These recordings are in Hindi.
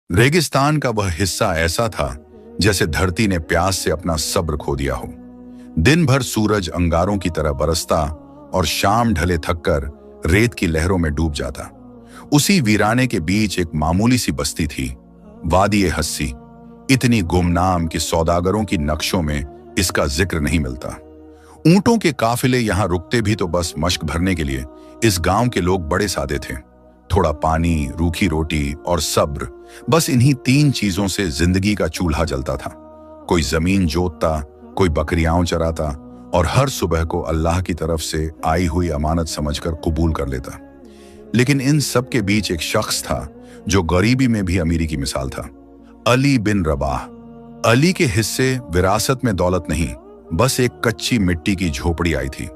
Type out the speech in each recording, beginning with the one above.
रेगिस्तान का वह हिस्सा ऐसा था जैसे धरती ने प्यास से अपना सब्र खो दिया हो। दिन भर सूरज अंगारों की तरह बरसता और शाम ढले थककर रेत की लहरों में डूब जाता। उसी वीराने के बीच एक मामूली सी बस्ती थी, वादी ए हस्सी, इतनी गुमनाम कि सौदागरों की नक्शों में इसका जिक्र नहीं मिलता। ऊंटों के काफिले यहां रुकते भी तो बस मश्क भरने के लिए। इस गांव के लोग बड़े सादे थे, थोड़ा पानी, रूखी रोटी और सब्र, बस इन्हीं तीन चीजों से जिंदगी का चूल्हा जलता था। कोई जमीन जोतता, कोई बकरियां चराता और हर सुबह को अल्लाह की तरफ से आई हुई अमानत समझकर कबूल कर लेता। लेकिन इन सब के बीच एक शख्स था जो गरीबी में भी अमीरी की मिसाल था, अली बिन रबाह। अली के हिस्से विरासत में दौलत नहीं, बस एक कच्ची मिट्टी की झोपड़ी आई थी,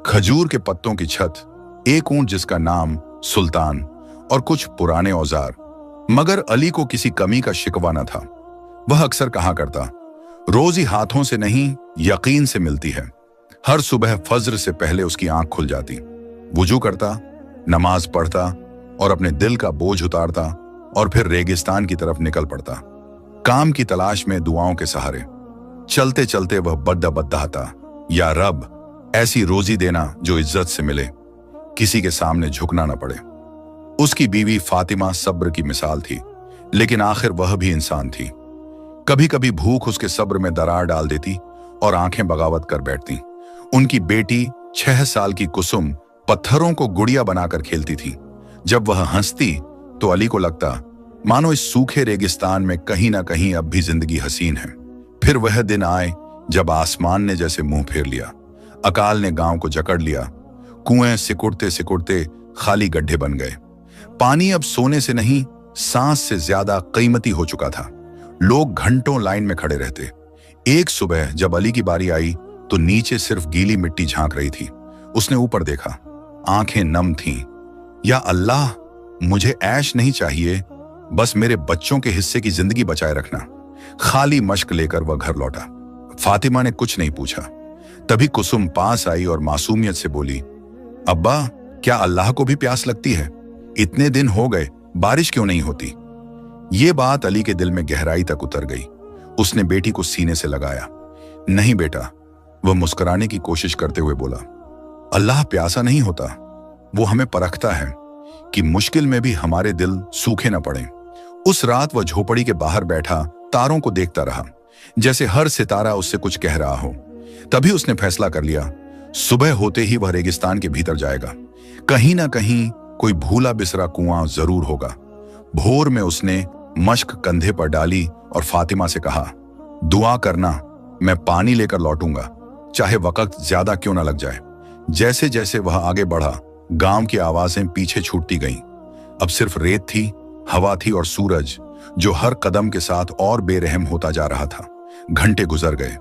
खजूर के पत्तों की छत, एक ऊंट जिसका नाम सुल्तान और कुछ पुराने औजार। मगर अली को किसी कमी का शिकवा न था। वह अक्सर कहा करता, रोजी हाथों से नहीं यकीन से मिलती है। हर सुबह फज्र से पहले उसकी आंख खुल जाती, वुजू करता, नमाज पढ़ता और अपने दिल का बोझ उतारता और फिर रेगिस्तान की तरफ निकल पड़ता, काम की तलाश में, दुआओं के सहारे। चलते चलते वह बद्दाहता, या रब, ऐसी रोजी देना जो इज्जत से मिले, किसी के सामने झुकना न पड़े। उसकी बीवी फातिमा सब्र की मिसाल थी, लेकिन आखिर वह भी इंसान थी। कभी कभी भूख उसके सब्र में दरार डाल देती और आंखें बगावत कर बैठती। उनकी बेटी 6 साल की कुसुम पत्थरों को गुड़िया बनाकर खेलती थी। जब वह हंसती तो अली को लगता मानो इस सूखे रेगिस्तान में कहीं ना कहीं अब भी जिंदगी हसीन है। फिर वह दिन आए जब आसमान ने जैसे मुंह फेर लिया, अकाल ने गांव को जकड़ लिया। कुएं सिकुड़ते सिकुड़ते खाली गड्ढे बन गए। पानी अब सोने से नहीं, सांस से ज्यादा कीमती हो चुका था। लोग घंटों लाइन में खड़े रहते। एक सुबह जब अली की बारी आई तो नीचे सिर्फ गीली मिट्टी झांक रही थी। उसने ऊपर देखा, आंखें नम थीं। या अल्लाह, मुझे ऐश नहीं चाहिए, बस मेरे बच्चों के हिस्से की जिंदगी बचाए रखना। खाली मश्क लेकर वह घर लौटा। फातिमा ने कुछ नहीं पूछा। तभी कुसुम पास आई और मासूमियत से बोली, अब्बा, क्या अल्लाह को भी प्यास लगती है? इतने दिन हो गए, बारिश क्यों नहीं होती? ये बात अली के दिल में गहराई तक उतर गई। उसने बेटी को सीने से लगाया। नहीं बेटा, वह मुस्कुराने की कोशिश करते हुए बोला, अल्लाह प्यासा नहीं होता, वो हमें परखता है कि मुश्किल में भी हमारे दिल सूखे न पड़े। उस रात वह झोपड़ी के बाहर बैठा तारों को देखता रहा, जैसे हर सितारा उससे कुछ कह रहा हो। तभी उसने फैसला कर लिया, सुबह होते ही वह रेगिस्तान के भीतर जाएगा। कहीं ना कहीं कोई भूला बिसरा कुआं जरूर होगा। भोर में उसने मश्क कंधे पर डाली और फातिमा से कहा, दुआ करना, मैं पानी लेकर लौटूंगा, चाहे वक्त ज्यादा क्यों ना लग जाए। जैसे जैसे वह आगे बढ़ा, गांव की आवाजें पीछे छूटती गईं। अब सिर्फ रेत थी, हवा थी और सूरज, जो हर कदम के साथ और बेरहम होता जा रहा था। घंटे गुजर गए।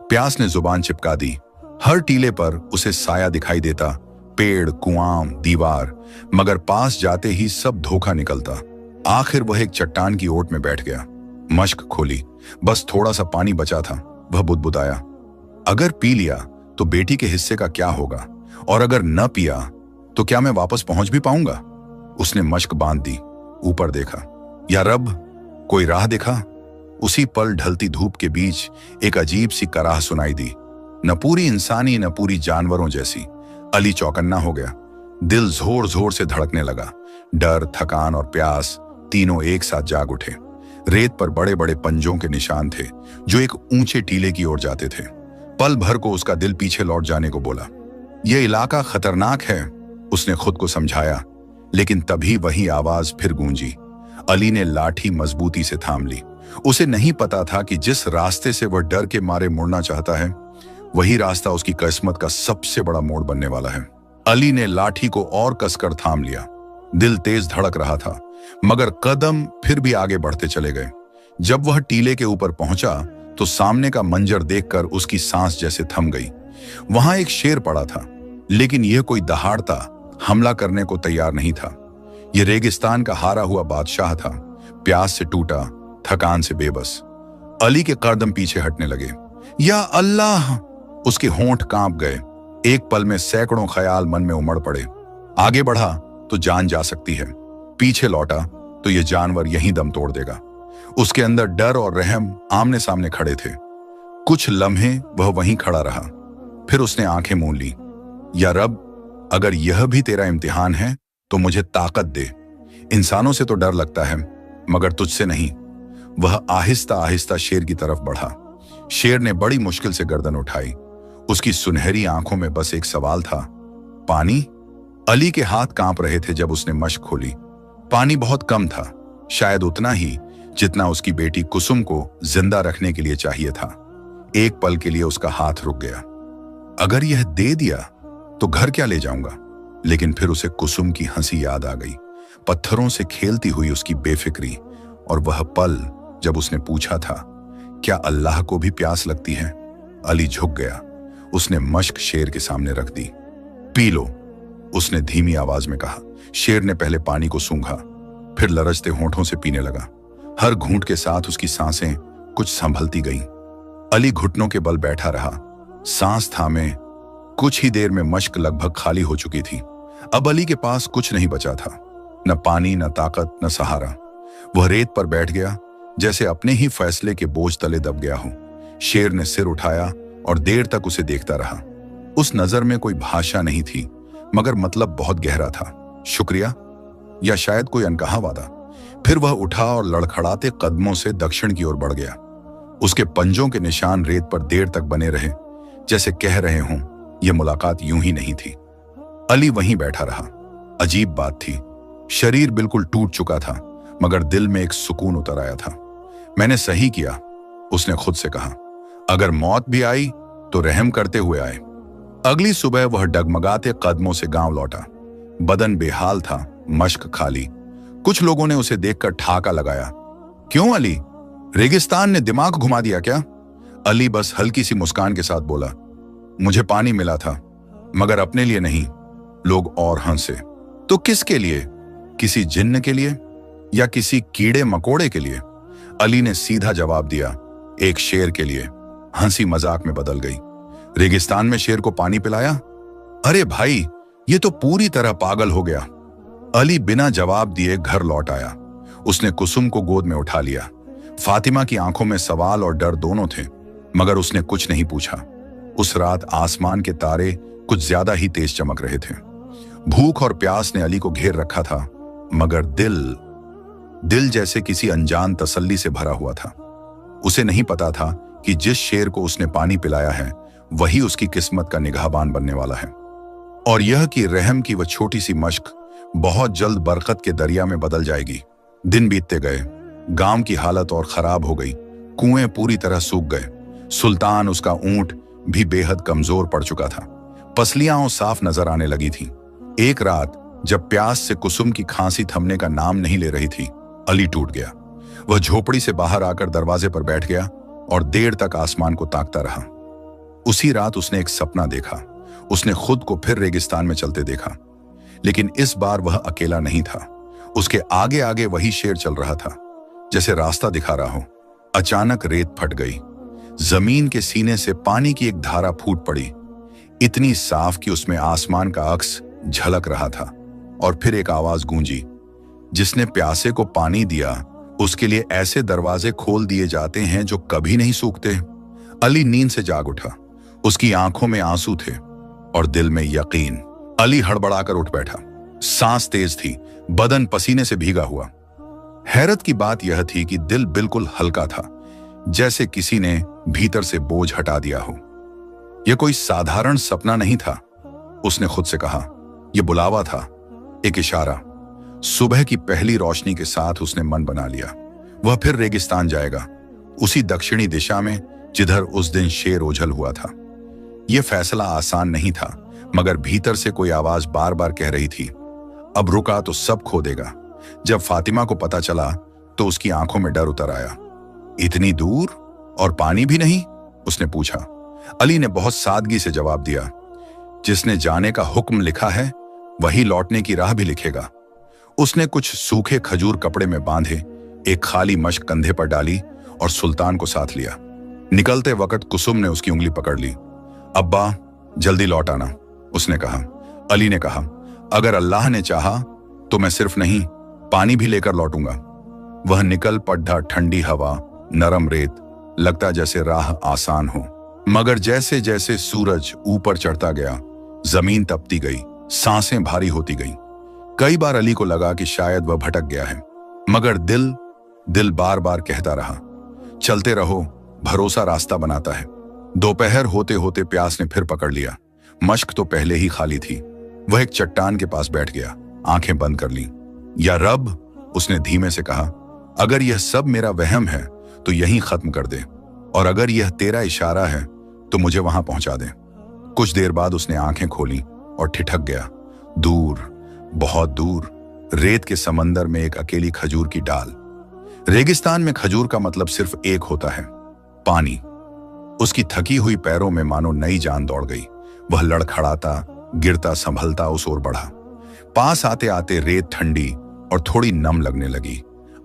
प्यास ने जुबान चिपका दी। हर टीले पर उसे साया दिखाई देता, पेड़, कुआं, दीवार, मगर पास जाते ही सब धोखा निकलता। आखिर वह एक चट्टान की ओट में बैठ गया। मश्क खोली, बस थोड़ा सा पानी बचा था। वह बुदबुदाया, अगर पी लिया तो बेटी के हिस्से का क्या होगा, और अगर न पिया तो क्या मैं वापस पहुंच भी पाऊंगा? उसने मश्क बांध दी, ऊपर देखा। या रब, कोई राह दिखा? उसी पल ढलती धूप के बीच एक अजीब सी कराह सुनाई दी, न पूरी इंसानी न पूरी जानवरों जैसी। अली चौकन्ना हो गया। दिल जोर जोर से धड़कने लगा। डर, थकान और प्यास तीनों एक साथ जाग उठे। रेत पर बड़े बड़े पंजों के निशान थे जो एक ऊंचे टीले की ओर जाते थे। पल भर को उसका दिल पीछे लौट जाने को बोला। यह इलाका खतरनाक है, उसने खुद को समझाया। लेकिन तभी वही आवाज फिर गूंजी। अली ने लाठी मजबूती से थाम ली। उसे नहीं पता था कि जिस रास्ते से वह डर के मारे मुड़ना चाहता है, वही रास्ता उसकी किस्मत का सबसे बड़ा मोड़ बनने वाला है। अली ने लाठी को और कसकर थाम लिया। दिल तेज धड़क रहा था, मगर कदम फिर भी आगे बढ़ते चले गए। जब वह टीले के ऊपर पहुंचा तो सामने का मंजर देखकर उसकी सांस जैसे थम गई। वहां एक शेर पड़ा था, लेकिन यह कोई दहाड़ता हमला करने को तैयार नहीं था। यह रेगिस्तान का हारा हुआ बादशाह था, प्यास से टूटा, थकान से बेबस। अली के कदम पीछे हटने लगे। या अल्लाह, उसके होंठ कांप गए। एक पल में सैकड़ों ख्याल मन में उमड़ पड़े। आगे बढ़ा तो जान जा सकती है, पीछे लौटा तो यह जानवर यहीं दम तोड़ देगा। उसके अंदर डर और रहम आमने सामने खड़े थे। कुछ लम्हे वह वहीं खड़ा रहा, फिर उसने आंखें मूंद ली। या रब, अगर यह भी तेरा इम्तिहान है तो मुझे ताकत दे। इंसानों से तो डर लगता है, मगर तुझसे नहीं। वह आहिस्ता आहिस्ता शेर की तरफ बढ़ा। शेर ने बड़ी मुश्किल से गर्दन उठाई। उसकी सुनहरी आंखों में बस एक सवाल था, पानी? अली के हाथ कांप रहे थे जब उसने मश्क खोली। पानी बहुत कम था, शायद उतना ही जितना उसकी बेटी कुसुम को जिंदा रखने के लिए चाहिए था। एक पल के लिए उसका हाथ रुक गया। अगर यह दे दिया तो घर क्या ले जाऊंगा? लेकिन फिर उसे कुसुम की हंसी याद आ गई, पत्थरों से खेलती हुई उसकी बेफिक्री, और वह पल जब उसने पूछा था, क्या अल्लाह को भी प्यास लगती है? अली झुक गया। उसने मश्क शेर के सामने रख दी। पी लो, उसने धीमी आवाज में कहा। शेर ने पहले पानी को सूंघा, फिर लरजते होंठों से पीने लगा। हर घूंट के साथ उसकी सांसें कुछ संभलती गईं। अली घुटनों के बल बैठा रहा, सांस थामे। कुछ ही देर में मश्क लगभग खाली हो चुकी थी। अब अली के पास कुछ नहीं बचा था, न पानी, न ताकत, न सहारा। वह रेत पर बैठ गया, जैसे अपने ही फैसले के बोझ तले दब गया हो। शेर ने सिर उठाया और देर तक उसे देखता रहा। उस नजर में कोई भाषा नहीं थी, मगर मतलब बहुत गहरा था। शुक्रिया, या शायद कोई अनकहा वादा। फिर वह उठा और लड़खड़ाते कदमों से दक्षिण की ओर बढ़ गया। उसके पंजों के निशान रेत पर देर तक बने रहे, जैसे कह रहे हों, यह मुलाकात यूं ही नहीं थी। अली वहीं बैठा रहा। अजीब बात थी, शरीर बिल्कुल टूट चुका था, मगर दिल में एक सुकून उतर आया था। मैंने सही किया, उसने खुद से कहा। अगर मौत भी आई तो रहम करते हुए आए। अगली सुबह वह डगमगाते कदमों से गांव लौटा। बदन बेहाल था, मश्क खाली। कुछ लोगों ने उसे देखकर ठाका लगाया, क्यों अली, रेगिस्तान ने दिमाग घुमा दिया क्या? अली बस हल्की सी मुस्कान के साथ बोला, मुझे पानी मिला था, मगर अपने लिए नहीं। लोग और हंसे। तो किसके लिए? किसी जिन्न के लिए या किसी कीड़े मकोड़े के लिए? अली ने सीधा जवाब दिया, एक शेर के लिए। हंसी मजाक में बदल गई। रेगिस्तान में शेर को पानी पिलाया? अरे भाई, ये तो पूरी तरह पागल हो गया। अली बिना जवाब दिए घर लौट आया। उसने कुसुम को गोद में उठा लिया। फातिमा की आंखों में सवाल और डर दोनों थे, मगर उसने कुछ नहीं पूछा। उस रात आसमान के तारे कुछ ज्यादा ही तेज चमक रहे थे। भूख और प्यास ने अली को घेर रखा था, मगर दिल जैसे किसी अनजान तसल्ली से भरा हुआ था। उसे नहीं पता था कि जिस शेर को उसने पानी पिलाया है, वही उसकी किस्मत का निगाहबान बनने वाला है, और यह कि रहम की वह छोटी सी मश्क बहुत जल्द बरकत के दरिया में बदल जाएगी। दिन बीतते गए। गांव की हालत और खराब हो गई। कुएं पूरी तरह सूख गए। सुल्तान, उसका ऊंट, भी बेहद कमजोर पड़ चुका था। पसलियां साफ नजर आने लगी थीं। एक रात जब प्यास से कुसुम की खांसी थमने का नाम नहीं ले रही थी, अली टूट गया। वह झोपड़ी से बाहर आकर दरवाजे पर बैठ गया और देर तक आसमान को ताकता रहा। उसी रात उसने एक सपना देखा। उसने खुद को फिर रेगिस्तान में चलते देखा, लेकिन इस बार वह अकेला नहीं था। उसके आगे आगे वही शेर चल रहा था, जैसे रास्ता दिखा रहा हो। अचानक रेत फट गई। जमीन के सीने से पानी की एक धारा फूट पड़ी, इतनी साफ कि उसमें आसमान का अक्स झलक रहा था। और फिर एक आवाज गूंजी, जिसने प्यासे को पानी दिया, उसके लिए ऐसे दरवाजे खोल दिए जाते हैं जो कभी नहीं सूखते। अली नींद से जाग उठा। उसकी आंखों में आंसू थे और दिल में यकीन। अली हड़बड़ाकर उठ बैठा। सांस तेज थी, बदन पसीने से भीगा हुआ। हैरत की बात यह थी कि दिल बिल्कुल हल्का था, जैसे किसी ने भीतर से बोझ हटा दिया हो। यह कोई साधारण सपना नहीं था, उसने खुद से कहा। यह बुलावा था, एक इशारा। सुबह की पहली रोशनी के साथ उसने मन बना लिया, वह फिर रेगिस्तान जाएगा, उसी दक्षिणी दिशा में जिधर उस दिन शेर ओझल हुआ था। यह फैसला आसान नहीं था, मगर भीतर से कोई आवाज बार बार कह रही थी, अब रुका तो सब खो देगा। जब फातिमा को पता चला तो उसकी आंखों में डर उतर आया। इतनी दूर और पानी भी नहीं? उसने पूछा। अली ने बहुत सादगी से जवाब दिया, जिसने जाने का हुक्म लिखा है वही लौटने की राह भी लिखेगा। उसने कुछ सूखे खजूर कपड़े में बांधे, एक खाली मश्क कंधे पर डाली और सुल्तान को साथ लिया। निकलते वक्त कुसुम ने उसकी उंगली पकड़ ली। अब्बा, जल्दी लौट आना, उसने कहा। अली ने कहा, अगर अल्लाह ने चाहा तो मैं सिर्फ नहीं, पानी भी लेकर लौटूंगा। वह निकल पड़ा, ठंडी हवा, नरम रेत, लगता जैसे राह आसान हो। मगर जैसे जैसे सूरज ऊपर चढ़ता गया, जमीन तपती गई, सांसें भारी होती गईं। कई बार अली को लगा कि शायद वह भटक गया है, मगर दिल बार बार कहता रहा, चलते रहो, भरोसा रास्ता बनाता है। दोपहर होते होते प्यास ने फिर पकड़ लिया। मश्क तो पहले ही खाली थी। वह एक चट्टान के पास बैठ गया, आंखें बंद कर लीं। या रब, उसने धीमे से कहा, अगर यह सब मेरा वहम है तो यहीं खत्म कर दे, और अगर यह तेरा इशारा है तो मुझे वहां पहुंचा दे। कुछ देर बाद उसने आंखें खोली और ठिठक गया। दूर, बहुत दूर, रेत के समंदर में एक अकेली खजूर की डाल। रेगिस्तान में खजूर का मतलब सिर्फ एक होता है, पानी। उसकी थकी हुई पैरों में मानो नई जान दौड़ गई। वह लड़खड़ाता, गिरता, संभलता उस ओर बढ़ा। पास आते आते रेत ठंडी और थोड़ी नम लगने लगी।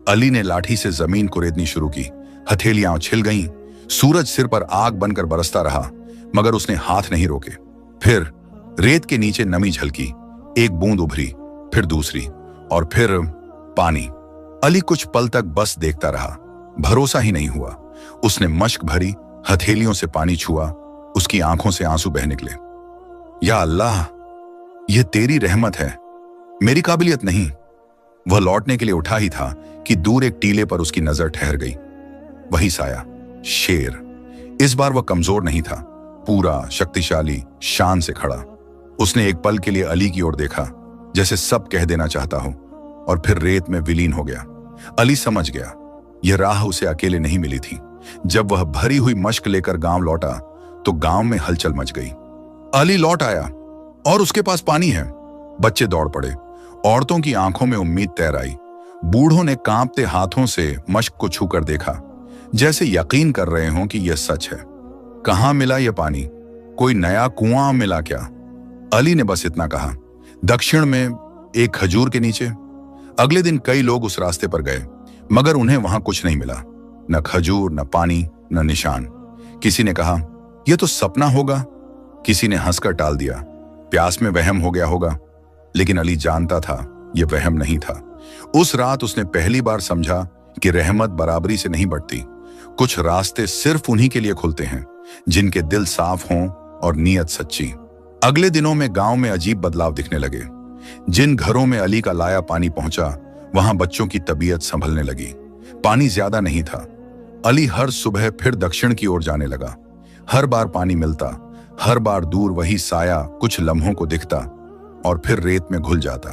अली ने लाठी से जमीन कुरेदनी शुरू की। हथेलियां उछल गईं। सूरज सिर पर आग बनकर बरसता रहा, मगर उसने हाथ नहीं रोके। फिर रेत के नीचे नमी झलकी, एक बूंद उभरी, फिर दूसरी, और फिर पानी। अली कुछ पल तक बस देखता रहा। भरोसा ही नहीं हुआ। उसने मश्क भरी, हथेलियों से पानी छुआ। उसकी आंखों से आंसू बह निकले। या अल्लाह, यह तेरी रहमत है, मेरी काबिलियत नहीं। वह लौटने के लिए उठा ही था कि दूर एक टीले पर उसकी नजर ठहर गई। वही साया, शेर। इस बार वह कमजोर नहीं था, पूरा, शक्तिशाली, शान से खड़ा। उसने एक पल के लिए अली की ओर देखा, जैसे सब कह देना चाहता हो, और फिर रेत में विलीन हो गया। अली समझ गया, यह राह उसे अकेले नहीं मिली थी। जब वह भरी हुई मश्क लेकर गांव लौटा तो गांव में हलचल मच गई। अली लौट आया और उसके पास पानी है। बच्चे दौड़ पड़े, औरतों की आंखों में उम्मीद तैर आई। बूढ़ों ने कांपते हाथों से मश्क को छूकर देखा, जैसे यकीन कर रहे हों कि यह सच है। कहां मिला यह पानी? कोई नया कुआं मिला क्या? अली ने बस इतना कहा, दक्षिण में एक खजूर के नीचे। अगले दिन कई लोग उस रास्ते पर गए, मगर उन्हें वहां कुछ नहीं मिला। न खजूर, न पानी, न निशान। किसी ने कहा, यह तो सपना होगा। किसी ने हंसकर टाल दिया, प्यास में वहम हो गया होगा। लेकिन अली जानता था, यह वहम नहीं था। उस रात उसने पहली बार समझा कि रहमत बराबरी से नहीं बढ़ती। कुछ रास्ते सिर्फ उन्हीं के लिए खुलते हैं जिनके दिल साफ हों और नीयत सच्ची। अगले दिनों में गांव में अजीब बदलाव दिखने लगे। जिन घरों में अली का लाया पानी पहुंचा, वहां बच्चों की तबीयत संभलने लगी। पानी ज्यादा नहीं था। अली हर सुबह फिर दक्षिण की ओर जाने लगा। हर बार पानी मिलता, हर बार दूर वही साया कुछ लम्हों को दिखता और फिर रेत में घुल जाता।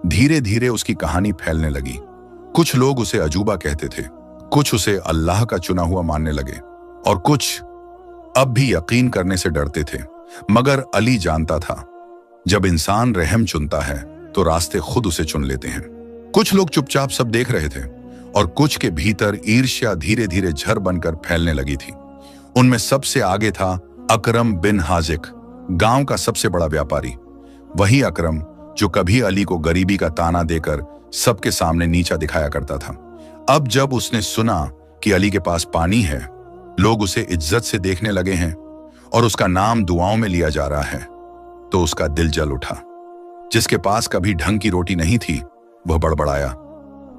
धीरे धीरे उसकी कहानी फैलने लगी। कुछ लोग उसे अजूबा कहते थे, कुछ उसे अल्लाह का चुना हुआ मानने लगे, और कुछ अब भी यकीन करने से डरते थे। मगर अली जानता था, जब इंसान रहम चुनता है तो रास्ते खुद उसे चुन लेते हैं। कुछ लोग चुपचाप सब देख रहे थे, और कुछ के भीतर ईर्ष्या धीरे धीरे झर बनकर फैलने लगी थी। उनमें सबसे आगे था अकरम बिन हाजिक, गांव का सबसे बड़ा व्यापारी। वही अकरम जो कभी अली को गरीबी का ताना देकर सबके सामने नीचा दिखाया करता था। अब जब उसने सुना कि अली के पास पानी है, लोग उसे इज्जत से देखने लगे हैं और उसका नाम दुआओं में लिया जा रहा है, तो उसका दिल जल उठा। जिसके पास कभी ढंग की रोटी नहीं थी, वह बड़बड़ाया,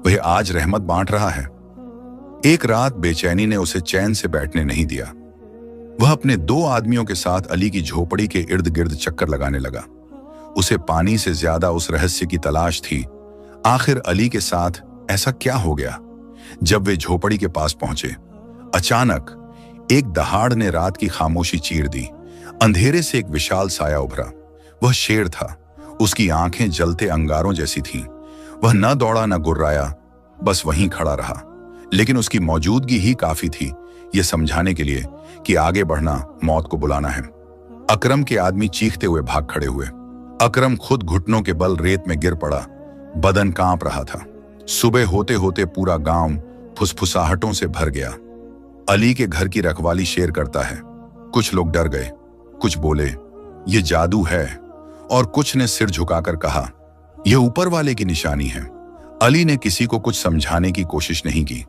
वह आज रहमत बांट रहा है। एक रात बेचैनी ने उसे चैन से बैठने नहीं दिया। वह अपने 2 आदमियों के साथ अली की झोपड़ी के इर्द गिर्द चक्कर लगाने लगा। उसे पानी से ज्यादा उस रहस्य की तलाश थी, आखिर अली के साथ ऐसा क्या हो गया। जब वे झोपड़ी के पास पहुंचे, अचानक एक दहाड़ ने रात की खामोशी चीर दी। अंधेरे से एक विशाल साया उभरा। वह शेर था। उसकी आंखें जलते अंगारों जैसी थीं। वह न दौड़ा न गुर्राया, बस वहीं खड़ा रहा। लेकिन उसकी मौजूदगी ही काफी थी यह समझाने के लिए कि आगे बढ़ना मौत को बुलाना है। अकरम के आदमी चीखते हुए भाग खड़े हुए। अकरम खुद घुटनों के बल रेत में गिर पड़ा, बदन कांप रहा था। सुबह होते होते पूरा गांव फुसफुसाहटों से भर गया। अली के घर की रखवाली शेर करता है। कुछ लोग डर गए, कुछ बोले ये जादू है, और कुछ ने सिर झुकाकर कहा यह ऊपर वाले की निशानी है। अली ने किसी को कुछ समझाने की कोशिश नहीं की।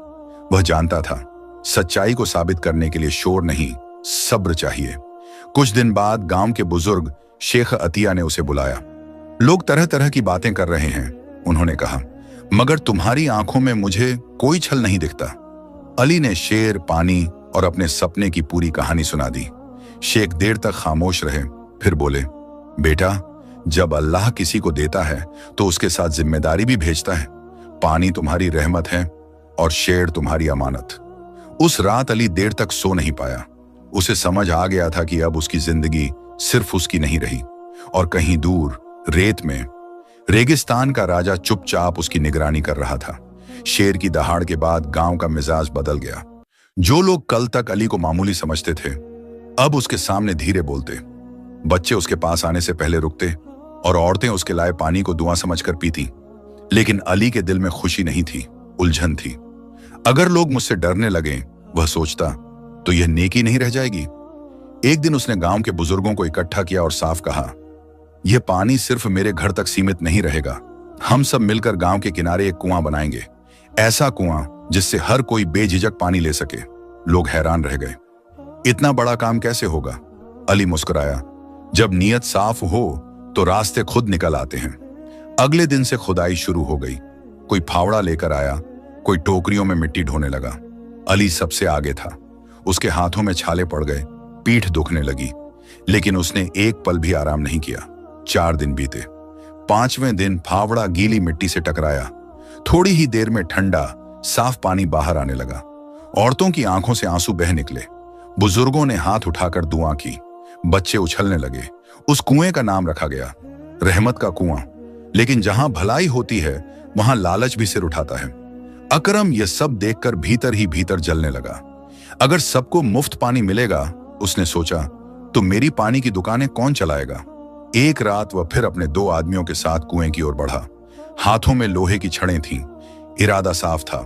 वह जानता था, सच्चाई को साबित करने के लिए शोर नहीं, सब्र चाहिए। कुछ दिन बाद गांव के बुजुर्ग शेख अतिया ने उसे बुलाया। लोग तरह तरह की बातें कर रहे हैं, उन्होंने कहा, मगर तुम्हारी आंखों में मुझे कोई छल नहीं दिखता। अली ने शेर, पानी और अपने सपने की पूरी कहानी सुना दी। शेख देर तक खामोश रहे, फिर बोले, बेटा, जब अल्लाह किसी को देता है तो उसके साथ जिम्मेदारी भी भेजता है। पानी तुम्हारी रहमत है और शेर तुम्हारी अमानत। उस रात अली देर तक सो नहीं पाया। उसे समझ आ गया था कि अब उसकी जिंदगी सिर्फ उसकी नहीं रही, और कहीं दूर रेत में रेगिस्तान का राजा चुपचाप उसकी निगरानी कर रहा था। शेर की दहाड़ के बाद गांव का मिजाज बदल गया। जो लोग कल तक अली को मामूली समझते थे, अब उसके सामने धीरे बोलते। बच्चे उसके पास आने से पहले रुकते और औरतें उसके लाए पानी को दुआ समझकर पीती। लेकिन अली के दिल में खुशी नहीं थी, उलझन थी। अगर लोग मुझसे डरने लगे, वह सोचता, तो यह नेकी नहीं रह जाएगी। एक दिन उसने गांव के बुजुर्गों को इकट्ठा किया और साफ कहा, यह पानी सिर्फ मेरे घर तक सीमित नहीं रहेगा। हम सब मिलकर गांव के किनारे एक कुआं बनाएंगे, ऐसा कुआं जिससे हर कोई बेझिझक पानी ले सके। लोग हैरान रह गए, इतना बड़ा काम कैसे होगा? अली मुस्कुराया, जब नीयत साफ हो तो रास्ते खुद निकल आते हैं। अगले दिन से खुदाई शुरू हो गई। कोई फावड़ा लेकर आया, कोई टोकरियों में मिट्टी ढोने लगा। अली सबसे आगे था। उसके हाथों में छाले पड़ गए, पीठ दुखने लगी, लेकिन उसने एक पल भी आराम नहीं किया। 4 दिन बीते। 5वें दिन फावड़ा गीली मिट्टी से टकराया। थोड़ी ही देर में ठंडा साफ पानी बाहर आने लगा। औरतों की आंखों से आंसू बह निकले। बुजुर्गों ने हाथ उठाकर दुआ की। बच्चे उछलने लगे। उस कुएं का नाम रखा गया, रहमत का कुआं। लेकिन जहां भलाई होती है, वहां लालच भी सिर उठाता है। अकरम यह सब देखकर भीतर ही भीतर जलने लगा। अगर सबको मुफ्त पानी मिलेगा, उसने सोचा, तो मेरी पानी की दुकानें कौन चलाएगा? एक रात वह फिर अपने 2 आदमियों के साथ कुएं की ओर बढ़ा। हाथों में लोहे की छड़ें थीं। इरादा साफ था,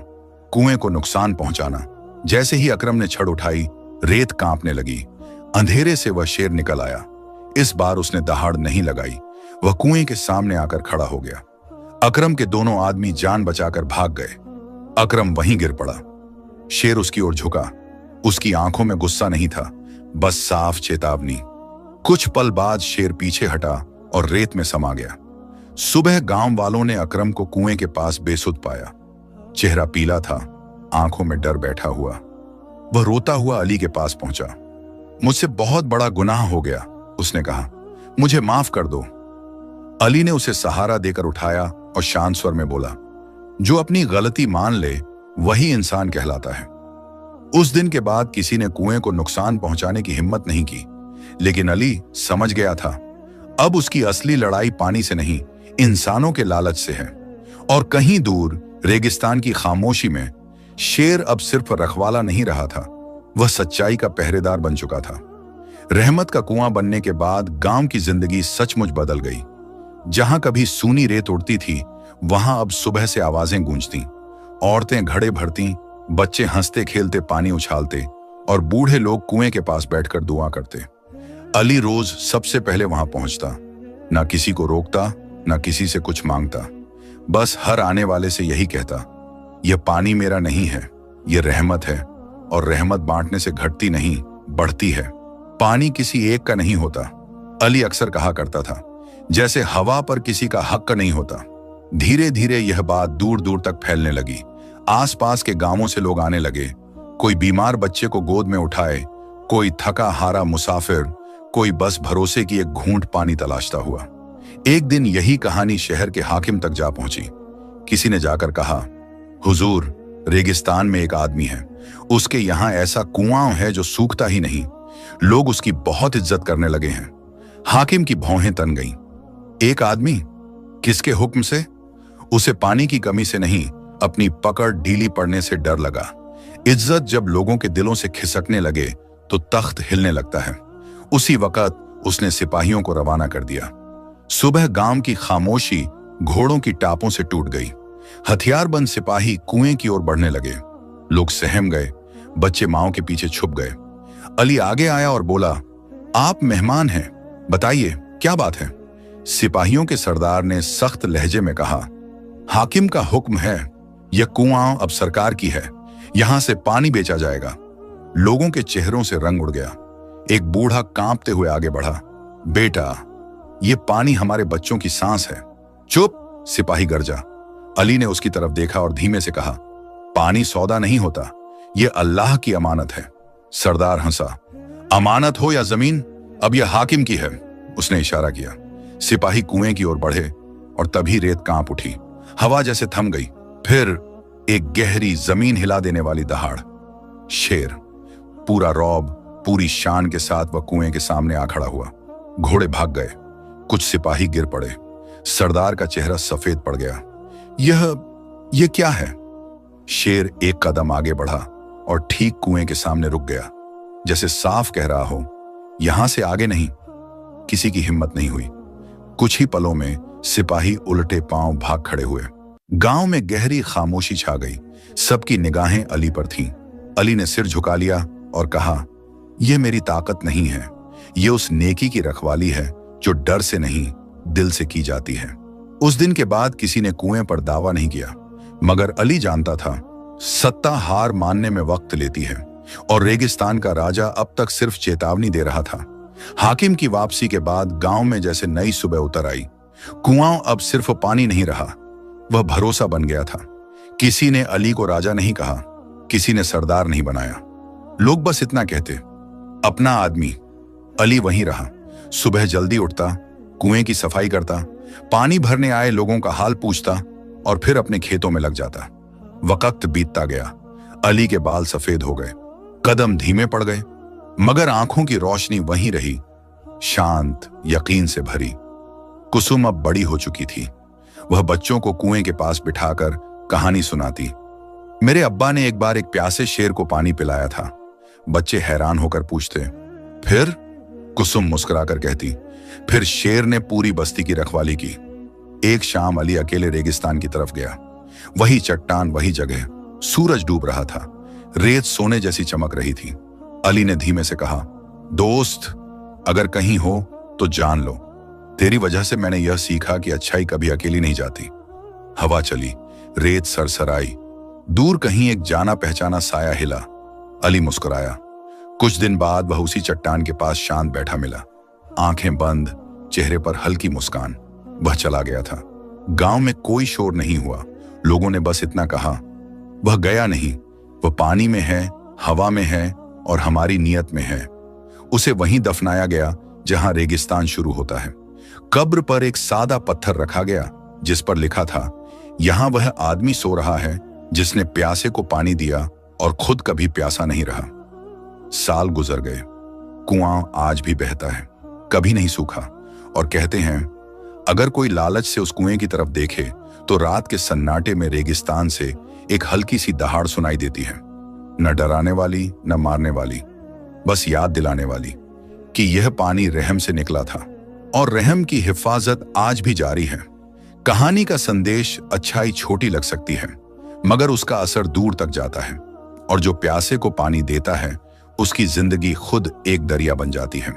कुएं को नुकसान पहुंचाना। जैसे ही अकरम ने छड़ उठाई, रेत कांपने लगी। अंधेरे से वह शेर निकल आया। इस बार उसने दहाड़ नहीं लगाई। वह कुएं के सामने आकर खड़ा हो गया। अकरम के दोनों आदमी जान बचाकर भाग गए। अकरम वहीं गिर पड़ा। शेर उसकी ओर झुका। उसकी आंखों में गुस्सा नहीं था, बस साफ चेतावनी। कुछ पल बाद शेर पीछे हटा और रेत में समा गया। सुबह गांव वालों ने अकरम को कुएं के पास बेसुध पाया। चेहरा पीला था, आंखों में डर बैठा हुआ। वह रोता हुआ अली के पास पहुंचा। मुझसे बहुत बड़ा गुनाह हो गया, उसने कहा, मुझे माफ कर दो। अली ने उसे सहारा देकर उठाया और शांत स्वर में बोला, जो अपनी गलती मान ले वही इंसान कहलाता है। उस दिन के बाद किसी ने कुएं को नुकसान पहुंचाने की हिम्मत नहीं की। लेकिन अली समझ गया था, अब उसकी असली लड़ाई पानी से नहीं, इंसानों के लालच से है। और कहीं दूर रेगिस्तान की खामोशी में शेर अब सिर्फ रखवाला नहीं रहा था, वह सच्चाई का पहरेदार बन चुका था। रहमत का कुआं बनने के बाद गांव की जिंदगी सचमुच बदल गई। जहां कभी सूनी रेत उड़ती थी, वहां अब सुबह से आवाजें गूंजती। औरतें घड़े भरती, बच्चे हंसते खेलते पानी उछालते, और बूढ़े लोग कुएं के पास बैठकर दुआ करते। अली रोज सबसे पहले वहां पहुंचता, ना किसी को रोकता, ना किसी से कुछ मांगता। बस हर आने वाले से यही कहता, यह पानी मेरा नहीं है, यह रहमत है, और रहमत बांटने से घटती नहीं, बढ़ती है। पानी किसी एक का नहीं होता। अली अक्सर कहा करता था, जैसे हवा पर किसी का हक नहीं होता। धीरे धीरे यह बात दूर दूर तक फैलने लगी। आसपास के गांवों से लोग आने लगे। कोई बीमार बच्चे को गोद में उठाए, कोई थका हारा मुसाफिर, कोई बस भरोसे की एक घूंट पानी तलाशता हुआ। एक दिन यही कहानी शहर के हाकिम तक जा पहुंची। किसी ने जाकर कहा, हुजूर, रेगिस्तान में एक आदमी है, उसके यहां ऐसा कुआं है जो सूखता ही नहीं। लोग उसकी बहुत इज्जत करने लगे हैं। हाकिम की भौहें तन गईं। एक आदमी? किसके हुक्म से? उसे पानी की कमी से नहीं, अपनी पकड़ ढीली पड़ने से डर लगा। इज्जत जब लोगों के दिलों से खिसकने लगे तो तख्त हिलने लगता है। उसी वक्त उसने सिपाहियों को रवाना कर दिया। सुबह गांव की खामोशी घोड़ों की टापों से टूट गई। हथियारबंद सिपाही कुएं की ओर बढ़ने लगे। लोग सहम गए, बच्चे माओ के पीछे छुप गए। अली आगे आया और बोला, आप मेहमान हैं, बताइए क्या बात है? सिपाहियों के सरदार ने सख्त लहजे में कहा, हाकिम का हुक्म है, यह कुआं अब सरकार की है, यहां से पानी बेचा जाएगा। लोगों के चेहरों से रंग उड़ गया। एक बूढ़ा कांपते हुए आगे बढ़ा, बेटा, यह पानी हमारे बच्चों की सांस है। चुप, सिपाही गरजा। अली ने उसकी तरफ देखा और धीमे से कहा, पानी सौदा नहीं होता, यह अल्लाह की अमानत है। सरदार हंसा। अमानत हो या जमीन, अब यह हाकिम की है, उसने इशारा किया। सिपाही कुएं की ओर बढ़े और तभी रेत कांप उठी, हवा जैसे थम गई। फिर एक गहरी जमीन हिला देने वाली दहाड़। शेर पूरा रौब, पूरी शान के साथ वह कुएं के सामने आ खड़ा हुआ। घोड़े भाग गए, कुछ सिपाही गिर पड़े। सरदार का चेहरा सफेद पड़ गया। यह क्या है? शेर एक कदम आगे बढ़ा और ठीक कुएं के सामने रुक गया, जैसे साफ कह रहा हो, यहां से आगे नहीं। किसी की हिम्मत नहीं हुई। कुछ ही पलों में सिपाही उल्टे पांव भाग खड़े हुए। गांव में गहरी खामोशी छा गई। सबकी निगाहें अली पर थीं। अली ने सिर झुका लिया और कहा, यह मेरी ताकत नहीं है, यह उस नेकी की रखवाली है जो डर से नहीं, दिल से की जाती है। उस दिन के बाद किसी ने कुएं पर दावा नहीं किया, मगर अली जानता था, सत्ता हार मानने में वक्त लेती है और रेगिस्तान का राजा अब तक सिर्फ चेतावनी दे रहा था। हाकिम की वापसी के बाद गांव में जैसे नई सुबह उतर आई। कुआं अब सिर्फ पानी नहीं रहा, वह भरोसा बन गया था। किसी ने अली को राजा नहीं कहा, किसी ने सरदार नहीं बनाया। लोग बस इतना कहते, अपना आदमी। अली वहीं रहा। सुबह जल्दी उठता, कुएं की सफाई करता, पानी भरने आए लोगों का हाल पूछता और फिर अपने खेतों में लग जाता। वक्त बीतता गया। अली के बाल सफेद हो गए, कदम धीमे पड़ गए, मगर आंखों की रोशनी वहीं रही, शांत, यकीन से भरी। कुसुम अब बड़ी हो चुकी थी। वह बच्चों को कुएं के पास बिठाकर कहानी सुनाती। मेरे अब्बा ने एक बार एक प्यासे शेर को पानी पिलाया था। बच्चे हैरान होकर पूछते, फिर? कुसुम मुस्कुराकर कहती, फिर शेर ने पूरी बस्ती की रखवाली की। एक शाम अली अकेले रेगिस्तान की तरफ गया। वही चट्टान, वही जगह। सूरज डूब रहा था, रेत सोने जैसी चमक रही थी। अली ने धीमे से कहा, दोस्त, अगर कहीं हो तो जान लो, तेरी वजह से मैंने यह सीखा कि अच्छाई कभी अकेली नहीं जाती। हवा चली, रेत सरसराई, दूर कहीं एक जाना पहचाना साया हिला। अली मुस्कुराया। कुछ दिन बाद वह उसी चट्टान के पास शांत बैठा मिला, आंखें बंद, चेहरे पर हल्की मुस्कान। वह चला गया था। गांव में कोई शोर नहीं हुआ। लोगों ने बस इतना कहा, वह गया नहीं, वह पानी में है, हवा में है और हमारी नियत में है। उसे वहीं दफनाया गया जहां रेगिस्तान शुरू होता है। कब्र पर एक सादा पत्थर रखा गया जिस पर लिखा था, यहां वह आदमी सो रहा है जिसने प्यासे को पानी दिया और खुद कभी प्यासा नहीं रहा। साल गुजर गए, कुआं आज भी बहता है, कभी नहीं सूखा। और कहते हैं, अगर कोई लालच से उस कुएं की तरफ देखे तो रात के सन्नाटे में रेगिस्तान से एक हल्की सी दहाड़ सुनाई देती है, न डराने वाली न मारने वाली, बस याद दिलाने वाली कि यह पानी रहम से निकला था और रहम की हिफाजत आज भी जारी है। कहानी का संदेश, अच्छाई छोटी लग सकती है मगर उसका असर दूर तक जाता है, और जो प्यासे को पानी देता है उसकी जिंदगी खुद एक दरिया बन जाती है।